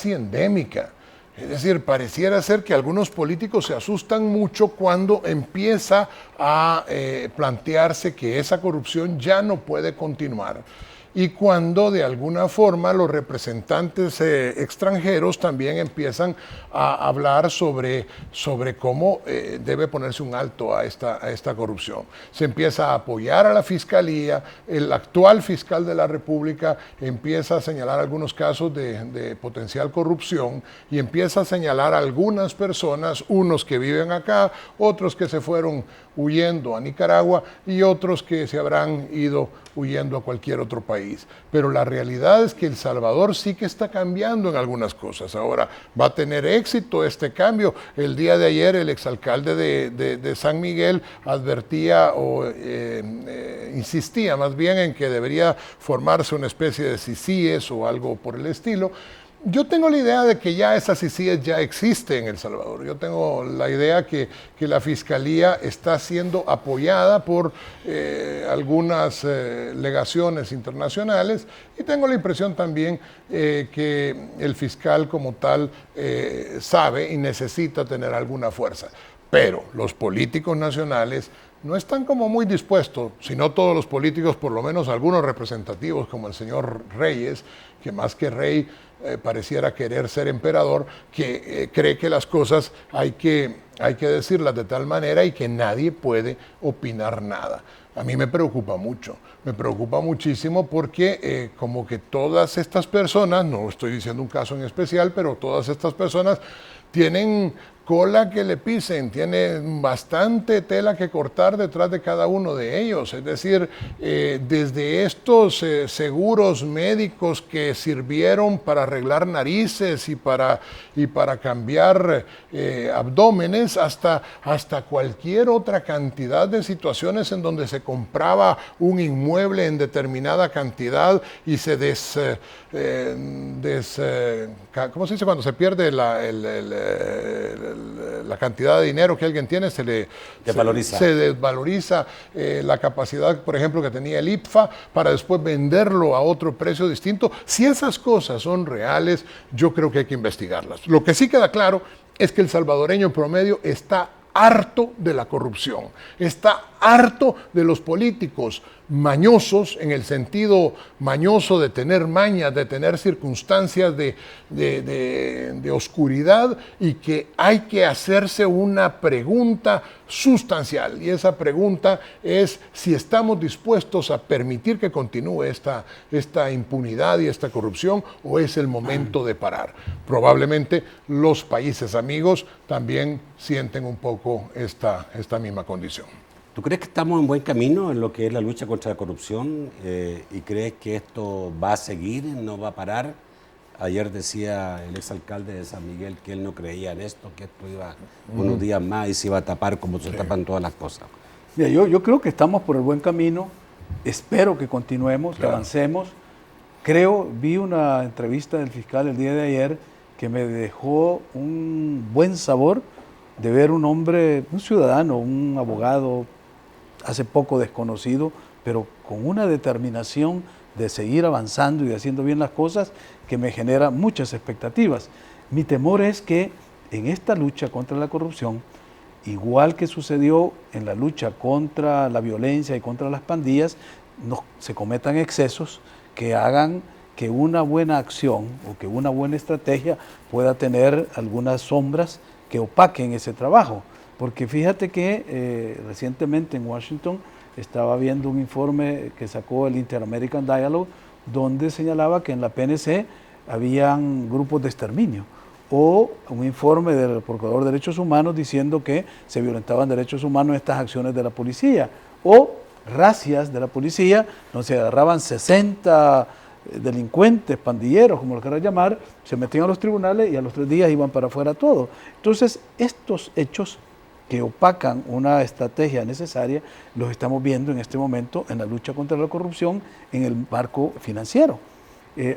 endémica. Es decir, pareciera ser que algunos políticos se asustan mucho cuando empieza a plantearse que esa corrupción ya no puede continuar. Y cuando de alguna forma los representantes extranjeros también empiezan a hablar sobre cómo debe ponerse un alto a esta corrupción. Se empieza a apoyar a la Fiscalía, el actual fiscal de la República empieza a señalar algunos casos de potencial corrupción y empieza a señalar a algunas personas, unos que viven acá, otros que se fueron huyendo a Nicaragua y otros que se habrán ido huyendo a cualquier otro país. Pero la realidad es que El Salvador sí que está cambiando en algunas cosas. Ahora, va a tener éxito este cambio. El día de ayer el exalcalde de San Miguel advertía o insistía más bien en que debería formarse una especie de CICIES o algo por el estilo. Yo tengo la idea de que ya esas CICIES ya existen en El Salvador. Yo tengo la idea que la Fiscalía está siendo apoyada por algunas legaciones internacionales y tengo la impresión también que el fiscal como tal sabe y necesita tener alguna fuerza. Pero los políticos nacionales no están como muy dispuestos, sino todos los políticos, por lo menos algunos representativos como el señor Reyes, que más que rey pareciera querer ser emperador, que cree que las cosas hay que decirlas de tal manera y que nadie puede opinar nada. A mí me preocupa mucho, me preocupa muchísimo porque como que todas estas personas, no estoy diciendo un caso en especial, pero todas estas personas tienen cola que le pisen, tienen bastante tela que cortar detrás de cada uno de ellos. Es decir, desde estos seguros médicos que sirvieron para arreglar narices y para cambiar abdómenes, hasta cualquier otra cantidad de situaciones en donde se compraba un inmueble en determinada cantidad y se ¿cómo se dice? Cuando se pierde la cantidad de dinero que alguien tiene, se desvaloriza la capacidad, por ejemplo, que tenía el IPFA para después venderlo a otro precio distinto. Si esas cosas son reales, yo creo que hay que investigarlas. Lo que sí queda claro es que el salvadoreño promedio está harto de la corrupción, está harto de los políticos mañosos, en el sentido mañoso de tener mañas, de tener circunstancias de oscuridad, y que hay que hacerse una pregunta sustancial, y esa pregunta es si estamos dispuestos a permitir que continúe esta impunidad y esta corrupción, o es el momento de parar. Probablemente los países amigos también sienten un poco esta misma condición. ¿Tú crees que estamos en buen camino en lo que es la lucha contra la corrupción y crees que esto va a seguir, no va a parar? Ayer decía el exalcalde de San Miguel que él no creía en esto, que esto iba unos días más y se iba a tapar como se tapan todas las cosas. Mira, yo creo que estamos por el buen camino, espero que continuemos, que avancemos. Vi una entrevista del fiscal el día de ayer que me dejó un buen sabor de ver un hombre, un ciudadano, un abogado, hace poco desconocido, pero con una determinación de seguir avanzando y de haciendo bien las cosas que me genera muchas expectativas. Mi temor es que en esta lucha contra la corrupción, igual que sucedió en la lucha contra la violencia y contra las pandillas, se cometan excesos que hagan que una buena acción o que una buena estrategia pueda tener algunas sombras que opaquen ese trabajo. Porque fíjate que recientemente en Washington estaba viendo un informe que sacó el Inter-American Dialogue, donde señalaba que en la PNC habían grupos de exterminio, o un informe del Procurador de Derechos Humanos diciendo que se violentaban derechos humanos en estas acciones de la policía, o racias de la policía, donde se agarraban 60 delincuentes, pandilleros, como lo quieras llamar, se metían a los tribunales y a los 3 días iban para afuera todo. Entonces, estos hechos que opacan una estrategia necesaria, los estamos viendo en este momento en la lucha contra la corrupción en el marco financiero.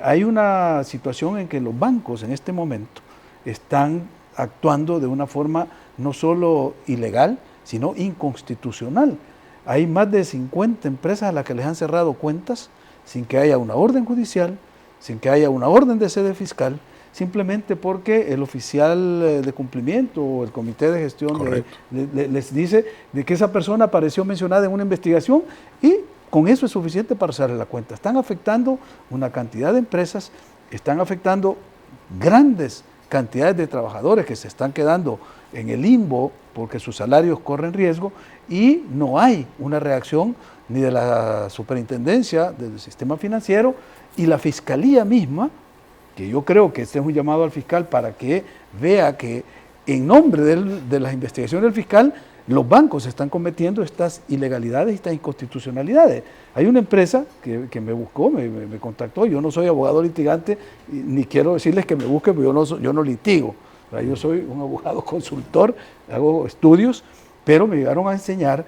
Hay una situación en que los bancos en este momento están actuando de una forma no solo ilegal, sino inconstitucional. Hay más de 50 empresas a las que les han cerrado cuentas sin que haya una orden judicial, sin que haya una orden de sede fiscal, simplemente porque el oficial de cumplimiento o el comité de gestión les dice de que esa persona apareció mencionada en una investigación y con eso es suficiente para cerrar la cuenta. Están afectando una cantidad de empresas, están afectando grandes cantidades de trabajadores que se están quedando en el limbo porque sus salarios corren riesgo y no hay una reacción ni de la superintendencia del sistema financiero y la fiscalía misma, que yo creo que este es un llamado al fiscal para que vea que en nombre de las investigaciones del fiscal los bancos están cometiendo estas ilegalidades y estas inconstitucionalidades. Hay una empresa que me buscó, me contactó, yo no soy abogado litigante, ni quiero decirles que me busquen, porque yo no litigo, yo soy un abogado consultor, hago estudios, pero me llegaron a enseñar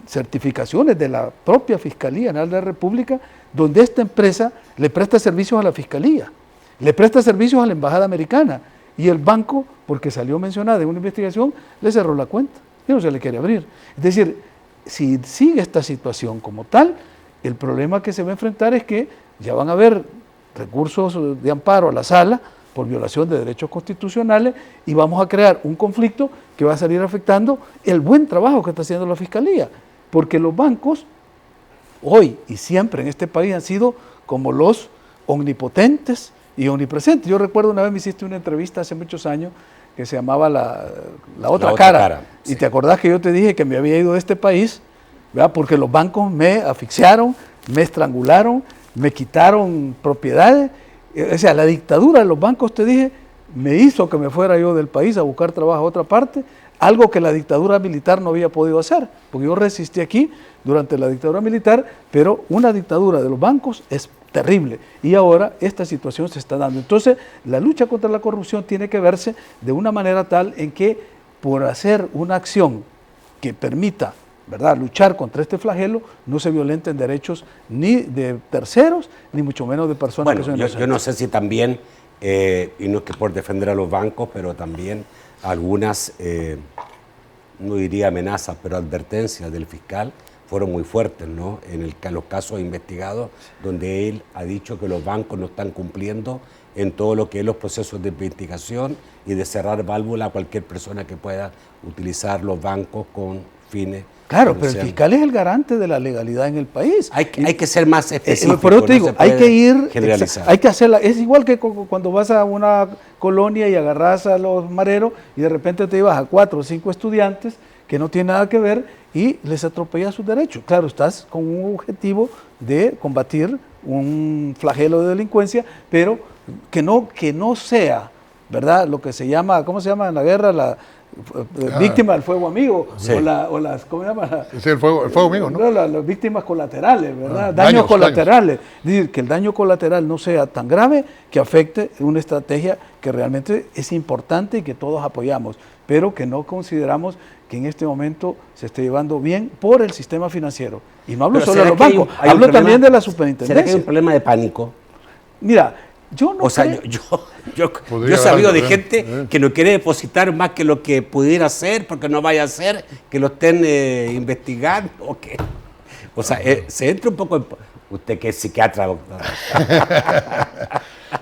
certificaciones de la propia Fiscalía General de la República, donde esta empresa le presta servicios a la Fiscalía, le presta servicios a la Embajada Americana, y el banco, porque salió mencionada en una investigación, le cerró la cuenta y no se le quiere abrir. Es decir, si sigue esta situación como tal, el problema que se va a enfrentar es que ya van a haber recursos de amparo a la sala por violación de derechos constitucionales y vamos a crear un conflicto que va a salir afectando el buen trabajo que está haciendo la Fiscalía, porque los bancos hoy y siempre en este país han sido como los omnipotentes y omnipresentes. Yo recuerdo una vez me hiciste una entrevista hace muchos años que se llamaba La otra cara. Y te acordás que yo te dije que me había ido de este país, ¿verdad? Porque los bancos me asfixiaron, me estrangularon, me quitaron propiedades. O sea, la dictadura de los bancos, te dije, me hizo que me fuera yo del país a buscar trabajo a otra parte, algo que la dictadura militar no había podido hacer, porque yo resistí aquí durante la dictadura militar, pero una dictadura de los bancos es terrible y ahora esta situación se está dando. Entonces, la lucha contra la corrupción tiene que verse de una manera tal en que por hacer una acción que permita, ¿verdad?, luchar contra este flagelo, no se violenten derechos ni de terceros, ni mucho menos de personas que son inocentes. Yo no sé si también, y no es que por defender a los bancos, pero también algunas, no diría amenazas, pero advertencias del fiscal fueron muy fuertes, ¿no? En los casos investigados, donde él ha dicho que los bancos no están cumpliendo en todo lo que es los procesos de investigación y de cerrar válvula a cualquier persona que pueda utilizar los bancos con fines. Claro, pero el fiscal es el garante de la legalidad en el país. Hay que ser más específico. Por eso te digo, hay que ir, generalizar. hay que hacerla. Es igual que cuando vas a una colonia y agarras a los mareros y de repente te ibas a 4 o 5 estudiantes que no tienen nada que ver y les atropellas sus derechos. Claro, estás con un objetivo de combatir un flagelo de delincuencia, pero que no sea, ¿verdad?, lo que se llama, ¿cómo se llama en la guerra? Víctima del fuego amigo, sí. o las, ¿cómo se llama? Sí, el fuego amigo, ¿no? Las víctimas colaterales, ¿verdad? Daños colaterales. Es decir, que el daño colateral no sea tan grave que afecte una estrategia que realmente es importante y que todos apoyamos, pero que no consideramos que en este momento se esté llevando bien por el sistema financiero. Y no hablo solo de los bancos, hablo también de la superintendencia. ¿Será que hay un problema de pánico? Mira, yo no sé. Yo he sabido de gente que no quiere depositar más que lo que pudiera hacer, porque no vaya a ser que lo estén investigando. O sea, se entra un poco en... Usted que es psiquiatra, doctor.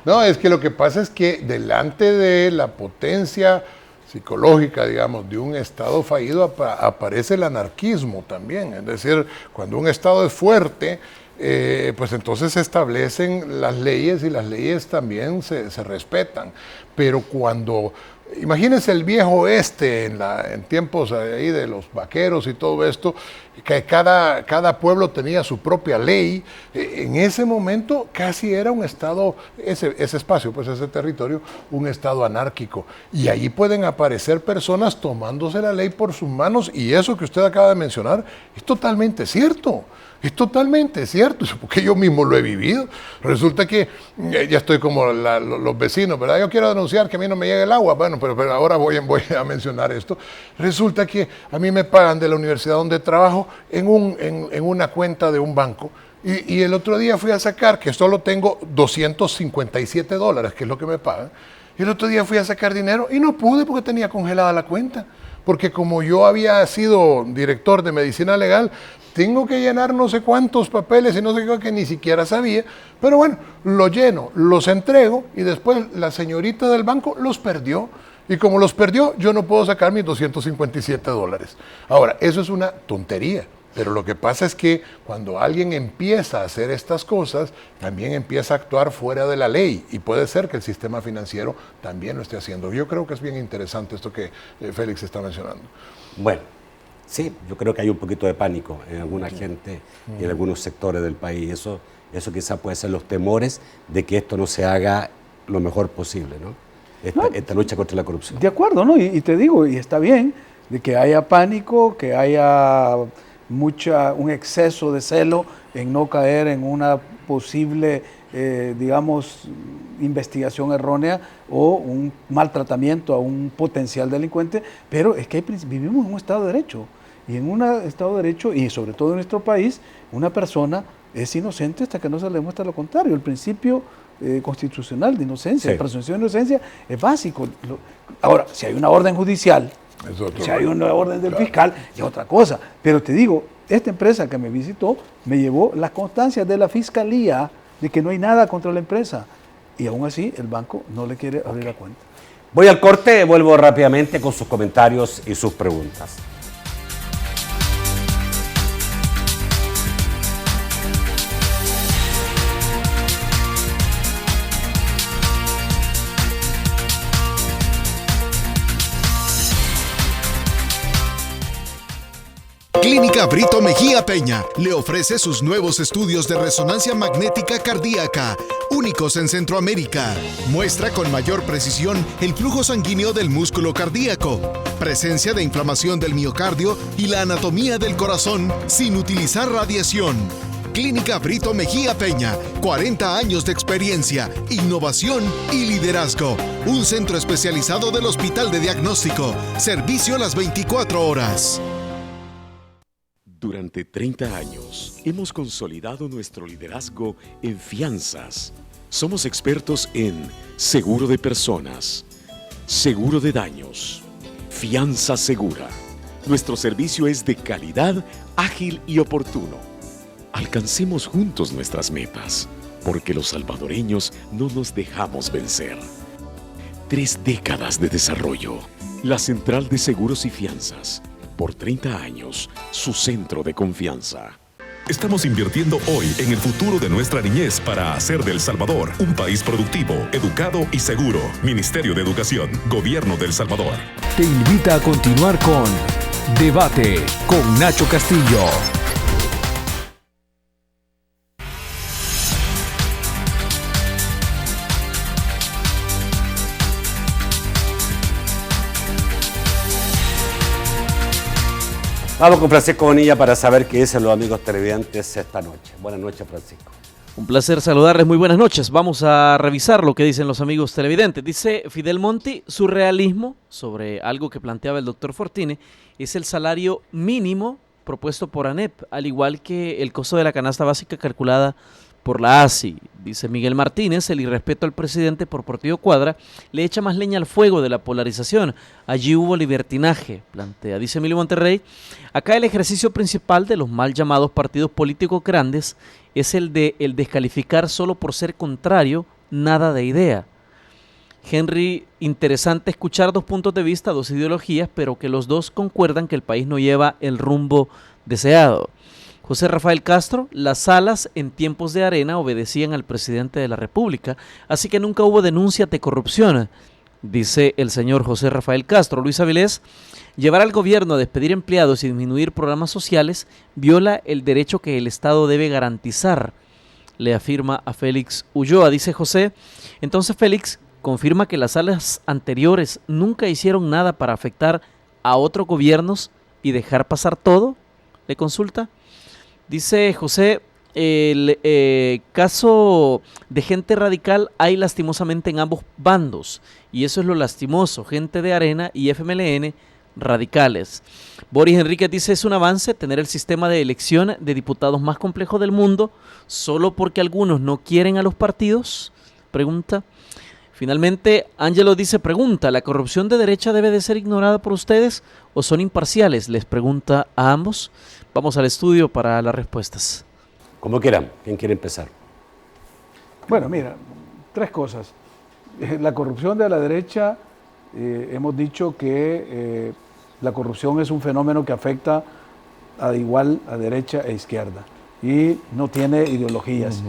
No, es que lo que pasa es que delante de la potencia psicológica, digamos, de un Estado fallido aparece el anarquismo también. Es decir, cuando un Estado es fuerte, pues entonces se establecen las leyes y las leyes también se respetan. Pero cuando, imagínense el viejo oeste en tiempos ahí de los vaqueros y todo esto, que cada pueblo tenía su propia ley. En ese momento casi era un estado, ese espacio, pues ese territorio, un estado anárquico. Y ahí pueden aparecer personas tomándose la ley por sus manos, y eso que usted acaba de mencionar es totalmente cierto. Es totalmente cierto, porque yo mismo lo he vivido. Resulta que ya estoy como los vecinos, ¿verdad? Yo quiero denunciar que a mí no me llega el agua. Bueno, pero ahora voy a mencionar esto. Resulta que a mí me pagan de la universidad donde trabajo en una cuenta de un banco. Y el otro día fui a sacar, que solo tengo $257, que es lo que me pagan. Y el otro día fui a sacar dinero y no pude porque tenía congelada la cuenta. Porque como yo había sido director de medicina legal, tengo que llenar no sé cuántos papeles y no sé qué que ni siquiera sabía. Pero bueno, lo lleno, los entrego y después la señorita del banco los perdió. Y como los perdió, yo no puedo sacar mis $257. Ahora, eso es una tontería. Pero lo que pasa es que cuando alguien empieza a hacer estas cosas, también empieza a actuar fuera de la ley, y puede ser que el sistema financiero también lo esté haciendo. Yo creo que es bien interesante esto que Félix está mencionando. Bueno, sí, yo creo que hay un poquito de pánico en alguna gente y en algunos sectores del país. Eso quizás puede ser los temores de que esto no se haga lo mejor posible, ¿no? Esta lucha contra la corrupción. De acuerdo, ¿no? Y te digo, y está bien, de que haya pánico, que haya un exceso de celo en no caer en una posible, digamos, investigación errónea o un maltratamiento a un potencial delincuente, pero es que vivimos en un Estado de Derecho, y en un Estado de Derecho, y sobre todo en nuestro país, una persona es inocente hasta que no se le demuestra lo contrario. El principio constitucional de inocencia, de presunción de inocencia, es básico. Ahora, si hay una orden judicial, si hay una orden del fiscal, es otra cosa. Pero te digo, esta empresa que me visitó me llevó las constancias de la fiscalía de que no hay nada contra la empresa. Y aún así el banco no le quiere abrir la cuenta. Voy al corte, vuelvo rápidamente con sus comentarios y sus preguntas. Clínica Brito Mejía Peña le ofrece sus nuevos estudios de resonancia magnética cardíaca, únicos en Centroamérica. Muestra con mayor precisión el flujo sanguíneo del músculo cardíaco, presencia de inflamación del miocardio y la anatomía del corazón sin utilizar radiación. Clínica Brito Mejía Peña, 40 años de experiencia, innovación y liderazgo. Un centro especializado del Hospital de Diagnóstico. Servicio las 24 horas. Durante 30 años hemos consolidado nuestro liderazgo en fianzas. Somos expertos en seguro de personas, seguro de daños, fianza segura. Nuestro servicio es de calidad, ágil y oportuno. Alcancemos juntos nuestras metas, porque los salvadoreños no nos dejamos vencer. 3 décadas de desarrollo. La Central de Seguros y Fianzas. Por 30 años, su centro de confianza. Estamos invirtiendo hoy en el futuro de nuestra niñez para hacer de El Salvador un país productivo, educado y seguro. Ministerio de Educación, Gobierno de El Salvador. Te invita a continuar con Debate con Nacho Castillo. Vamos con Francisco Bonilla para saber qué dicen los amigos televidentes esta noche. Buenas noches, Francisco. Un placer saludarles, muy buenas noches. Vamos a revisar lo que dicen los amigos televidentes. Dice Fidel Monti, surrealismo sobre algo que planteaba el doctor Fortini es el salario mínimo propuesto por ANEP, al igual que el costo de la canasta básica calculada por la ASI. Dice Miguel Martínez, el irrespeto al presidente por Partido Cuadra le echa más leña al fuego de la polarización. Allí hubo libertinaje, plantea. Dice Emilio Monterrey, acá el ejercicio principal de los mal llamados partidos políticos grandes es el de el descalificar solo por ser contrario, nada de idea. Henry, interesante escuchar 2 puntos de vista, 2 ideologías, pero que los dos concuerdan que el país no lleva el rumbo deseado. José Rafael Castro, las salas en tiempos de Arena obedecían al presidente de la República, así que nunca hubo denuncias de corrupción, dice el señor José Rafael Castro. Luis Avilés, llevar al gobierno a despedir empleados y disminuir programas sociales viola el derecho que el Estado debe garantizar, le afirma a Félix Ulloa. Dice José, entonces Félix confirma que las salas anteriores nunca hicieron nada para afectar a otros gobiernos y dejar pasar todo, le consulta. Dice José, el caso de gente radical hay lastimosamente en ambos bandos, y eso es lo lastimoso, gente de Arena y FMLN radicales. Boris Enríquez dice, es un avance tener el sistema de elección de diputados más complejo del mundo, solo porque algunos no quieren a los partidos, pregunta. Finalmente, Ángelo dice, pregunta, ¿la corrupción de derecha debe de ser ignorada por ustedes o son imparciales? Les pregunta a ambos. Vamos al estudio para las respuestas. Como quieran, ¿quién quiere empezar? Bueno, mira, tres cosas. La corrupción de la derecha, hemos dicho que la corrupción es un fenómeno que afecta igual a derecha e izquierda y no tiene ideologías.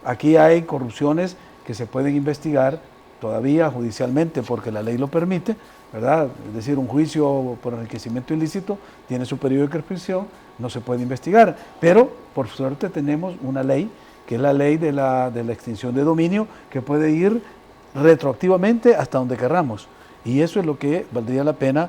Aquí hay corrupciones que se pueden investigar todavía judicialmente porque la ley lo permite, ¿verdad? Es decir, un juicio por enriquecimiento ilícito tiene su periodo de prescripción, no se puede investigar, pero por suerte tenemos una ley, que es la ley de la extinción de dominio, que puede ir retroactivamente hasta donde querramos, y eso es lo que valdría la pena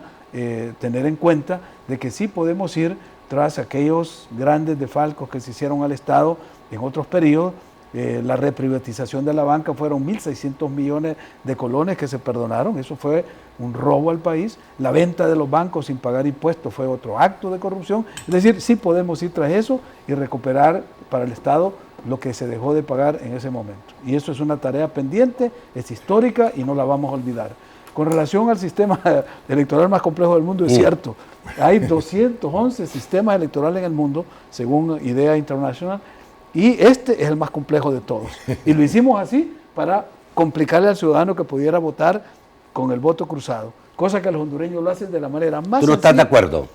tener en cuenta, de que sí podemos ir tras aquellos grandes desfalcos que se hicieron al Estado en otros periodos. La reprivatización de la banca fueron 1.600 millones de colones que se perdonaron, eso fue un robo al país. La venta de los bancos sin pagar impuestos fue otro acto de corrupción. Es decir, sí podemos ir tras eso y recuperar para el Estado lo que se dejó de pagar en ese momento. Y eso es una tarea pendiente, es histórica y no la vamos a olvidar. Con relación al sistema electoral más complejo del mundo, es cierto, hay 211 sistemas electorales en el mundo, según IDEA International, y este es el más complejo de todos. Y lo hicimos así para complicarle al ciudadano que pudiera votar con el voto cruzado, cosa que los hondureños lo hacen de la manera más ¿Tú no estás de acuerdo?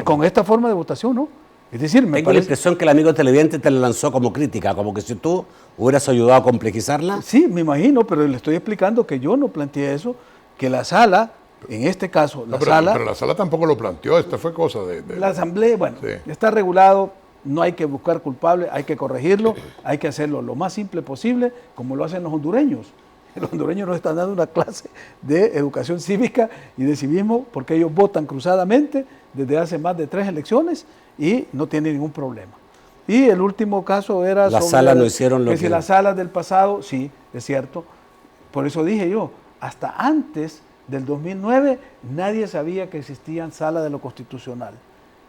Con esta forma de votación, ¿no? Es decir, tengo la impresión que el amigo televidente te la lanzó como crítica, como que si tú hubieras ayudado a complejizarla. Sí, me imagino, pero le estoy explicando que yo no planteé eso, que la sala, en este caso, pero la sala tampoco lo planteó, esta fue cosa de la asamblea, bueno, sí. Está regulado. No hay que buscar culpables, hay que corregirlo, hay que hacerlo lo más simple posible, como lo hacen los hondureños. Los hondureños nos están dando una clase de educación cívica y de civismo porque ellos votan cruzadamente desde hace más de 3 elecciones y no tienen ningún problema. Y el último caso era las salas no hicieron lo que... si las salas del pasado, sí, es cierto. Por eso dije yo, hasta antes del 2009 nadie sabía que existían salas de lo constitucional.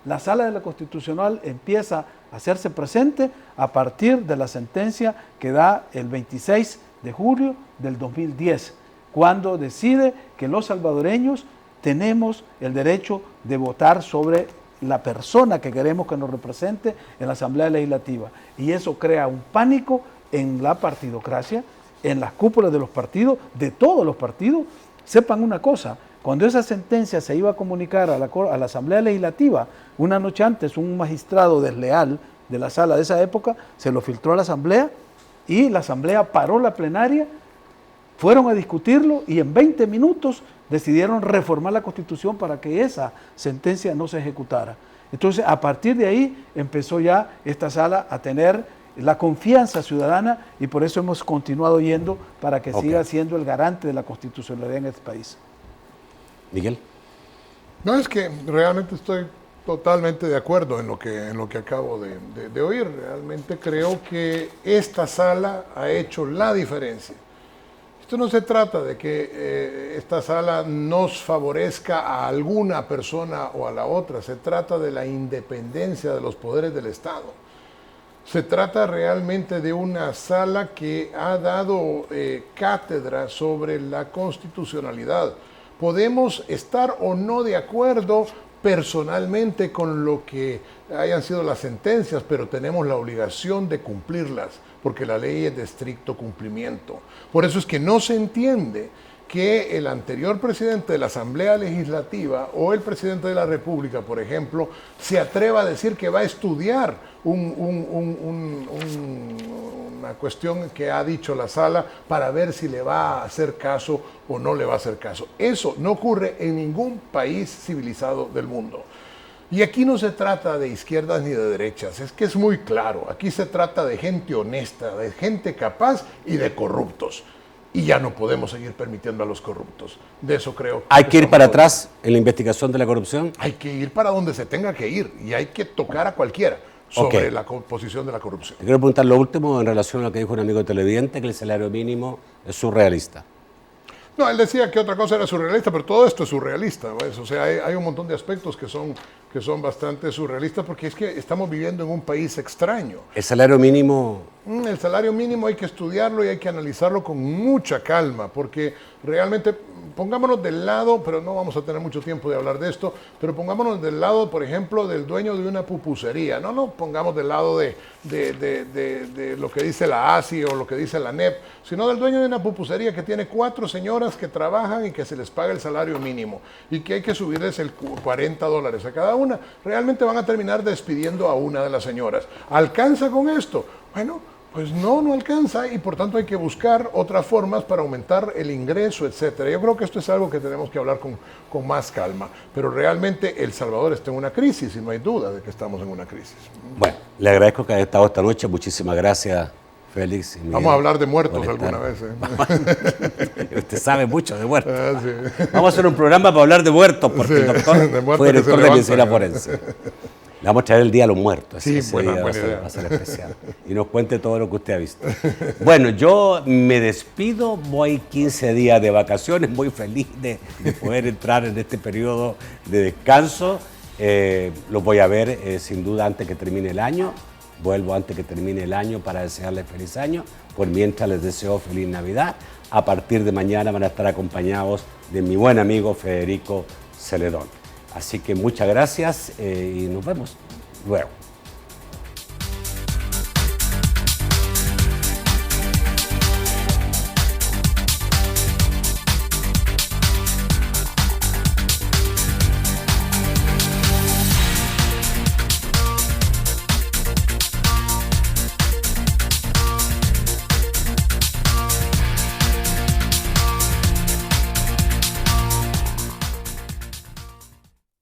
La sala de lo constitucional empieza a hacerse presente a partir de la sentencia que da el 26 de julio del 2010, cuando decide que los salvadoreños tenemos el derecho de votar sobre la persona que queremos que nos represente en la Asamblea Legislativa. Y eso crea un pánico en la partidocracia, en las cúpulas de los partidos, de todos los partidos. Sepan una cosa, cuando esa sentencia se iba a comunicar a la Asamblea Legislativa, una noche antes un magistrado desleal de la sala de esa época se lo filtró a la Asamblea y la Asamblea paró la plenaria, fueron a discutirlo y en 20 minutos decidieron reformar la Constitución para que esa sentencia no se ejecutara. Entonces, a partir de ahí empezó ya esta sala a tener la confianza ciudadana y por eso hemos continuado yendo para que siga siendo el garante de la constitucionalidad en este país. Miguel. No, es que realmente estoy totalmente de acuerdo en lo que acabo de oír. Realmente creo que esta sala ha hecho la diferencia. Esto no se trata de que esta sala nos favorezca a alguna persona o a la otra, se trata de la independencia de los poderes del Estado. Se trata realmente de una sala que ha dado cátedra sobre la constitucionalidad. Podemos estar o no de acuerdo personalmente con lo que hayan sido las sentencias, pero tenemos la obligación de cumplirlas, porque la ley es de estricto cumplimiento. Por eso es que no se entiende que el anterior presidente de la Asamblea Legislativa o el presidente de la República, por ejemplo, se atreva a decir que va a estudiar una cuestión que ha dicho la sala para ver si le va a hacer caso o no le va a hacer caso. Eso no ocurre en ningún país civilizado del mundo. Y aquí no se trata de izquierdas ni de derechas, es que es muy claro, aquí se trata de gente honesta, de gente capaz y de corruptos. Y ya no podemos seguir permitiendo a los corruptos. De eso creo. ¿Hay que ir para atrás en la investigación de la corrupción? Hay que ir para donde se tenga que ir y hay que tocar a cualquiera sobre la composición de la corrupción. Te quiero preguntar lo último en relación a lo que dijo un amigo televidente, que el salario mínimo es surrealista. No, él decía que otra cosa era surrealista, pero todo esto es surrealista, ¿ves? O sea, hay un montón de aspectos que son bastante surrealistas porque es que estamos viviendo en un país extraño. ¿El salario mínimo? El salario mínimo hay que estudiarlo y hay que analizarlo con mucha calma, porque realmente, pongámonos del lado, pero no vamos a tener mucho tiempo de hablar de esto, pero pongámonos del lado, por ejemplo, del dueño de una pupusería. No pongamos del lado de lo que dice la ASI o lo que dice la NEP, sino del dueño de una pupusería que tiene 4 señoras que trabajan y que se les paga el salario mínimo y que hay que subirles el $40 a cada una. Realmente van a terminar despidiendo a una de las señoras. ¿Alcanza con esto? Bueno, pues no alcanza y por tanto hay que buscar otras formas para aumentar el ingreso, etcétera. Yo creo que esto es algo que tenemos que hablar con más calma, pero realmente El Salvador está en una crisis y no hay duda de que estamos en una crisis. Bueno, le agradezco que haya estado esta noche, muchísimas gracias, Félix. Vamos a hablar de muertos alguna vez. Usted sabe mucho de muertos. Sí. Vamos a hacer un programa para hablar de muertos, porque el doctor fue director de medicina forense. Le vamos a traer el Día de los Muertos. Sí, buena idea. Va a ser especial. Y nos cuente todo lo que usted ha visto. Bueno, yo me despido, voy 15 días de vacaciones, muy feliz de poder entrar en este periodo de descanso. Los voy a ver sin duda antes que termine el año. Vuelvo antes que termine el año para desearles feliz año. Por mientras les deseo feliz Navidad. A partir de mañana van a estar acompañados de mi buen amigo Federico Celedón. Así que muchas gracias y nos vemos luego.